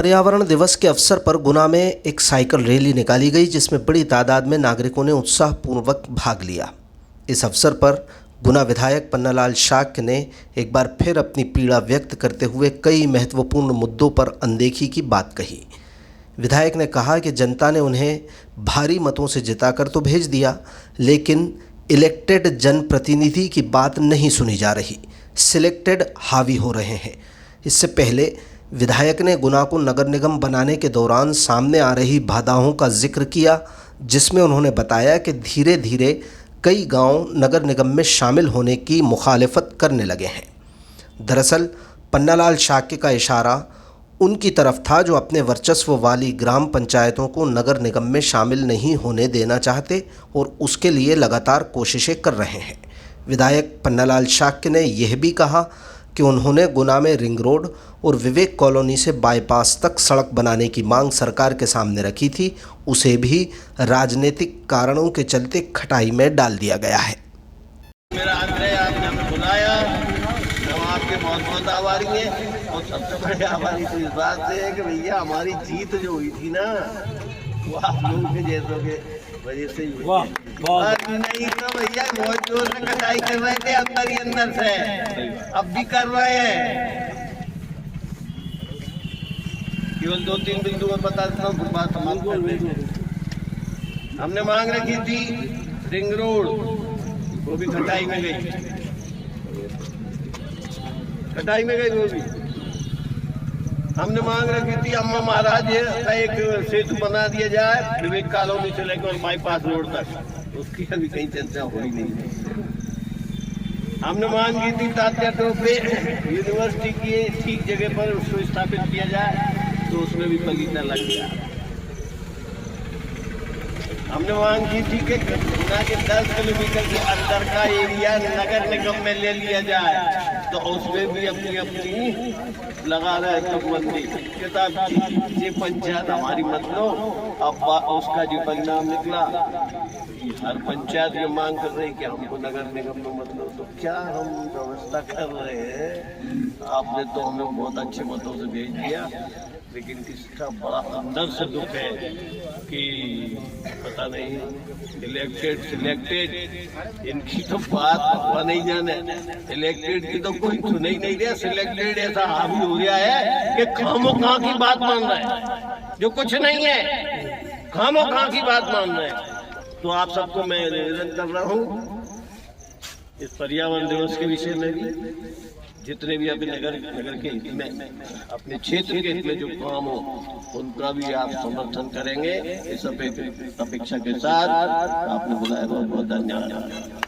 पर्यावरण दिवस के अवसर पर गुना में एक साइकिल रैली निकाली गई जिसमें बड़ी तादाद में नागरिकों ने उत्साहपूर्वक भाग लिया। इस अवसर पर गुना विधायक पन्नालाल शाक्य ने एक बार फिर अपनी पीड़ा व्यक्त करते हुए कई महत्वपूर्ण मुद्दों पर अनदेखी की बात कही। विधायक ने कहा कि जनता ने उन्हें भारी मतों से जिताकर तो भेज दिया, लेकिन इलेक्टेड जनप्रतिनिधि की बात नहीं सुनी जा रही, सिलेक्टेड हावी हो रहे हैं। इससे पहले विधायक ने गुना को नगर निगम बनाने के दौरान सामने आ रही बाधाओं का जिक्र किया, जिसमें उन्होंने बताया कि धीरे धीरे कई गांव नगर निगम में शामिल होने की मुखालिफत करने लगे हैं। दरअसल पन्नालाल शाक्य का इशारा उनकी तरफ था जो अपने वर्चस्व वाली ग्राम पंचायतों को नगर निगम में शामिल नहीं होने देना चाहते और उसके लिए लगातार कोशिशें कर रहे हैं। विधायक पन्नालाल शाक्य ने यह भी कहा कि उन्होंने गुना में रिंग रोड और विवेक कॉलोनी से बाईपास तक सड़क बनाने की मांग सरकार के सामने रखी थी, उसे भी राजनीतिक कारणों के चलते खटाई में डाल दिया गया है। मेरा आग्रह आपने हमें बुलाया, हम आपके बहुत बहुत आभारी हैं और सबसे बड़े आभारी तो इस बात से है कि भैया हमारी जीत जो हुई थी ना वो आप लोगों के जैसों के वजह से ही हुई। नहीं तो भैया बहुत जोर से कटाई कर रहे थे अंदर ही अंदर से, अब भी कर रहे हैं। केवल 2-3 बिंदु और बता देता हूँ, बात समाप्त कर दें। हमने मांग रखी थी रिंग रोड, वो भी कटाई में गई, कटाई में गई वो भी। हमने मांग रखी थी अम्मा महाराज का एक सेतु बना दिया जाए विवेक कॉलोनी से लेकर बाईपास रोड तक, उसकी अभी कहीं चर्चा हो ही नहीं। हमने मांग की थी तात्या टोपे यूनिवर्सिटी की ठीक जगह पर उसको स्थापित किया जाए, तो उसमें भी बगीचा लग गया। हमने मांग की थी कि गुना के 10 किलोमीटर के अंदर का एरिया नगर निगम में ले लिया जाए, तो उसमें भी अपनी अपनी लगा रहे तकबंदी किताब ये पंचायत हमारी मत लो। अब उसका जो परिणाम निकला, हर पंचायत ये मांग कर रही कि हमको नगर निगम में मत लो। तो क्या हम व्यवस्था कर रहे हैं? आपने तो हमें बहुत अच्छे मतों से भेज दिया, लेकिन इसका बड़ा अंदर से दुख है कि पता नहीं इलेक्टेड सिलेक्टेड इनकी तो बात भगवान नहीं जाने। इलेक्टेड की तो कोई सुन ही नहीं रहा, सिलेक्टेड ऐसा हावी हो गया है कि खामोखा की बात मान रहा है, जो कुछ नहीं है खामोखा की बात मान रहे हैं। तो आप सबको मैं निवेदन कर रहा हूँ इस पर्यावरण दिवस के विषय में भी, जितने भी अभी नगर के हित में अपने क्षेत्र के हित में जो काम हो उनका भी आप समर्थन करेंगे, इस अपेक्षा के साथ आपने बुलाया। बहुत बहुत धन्यवाद।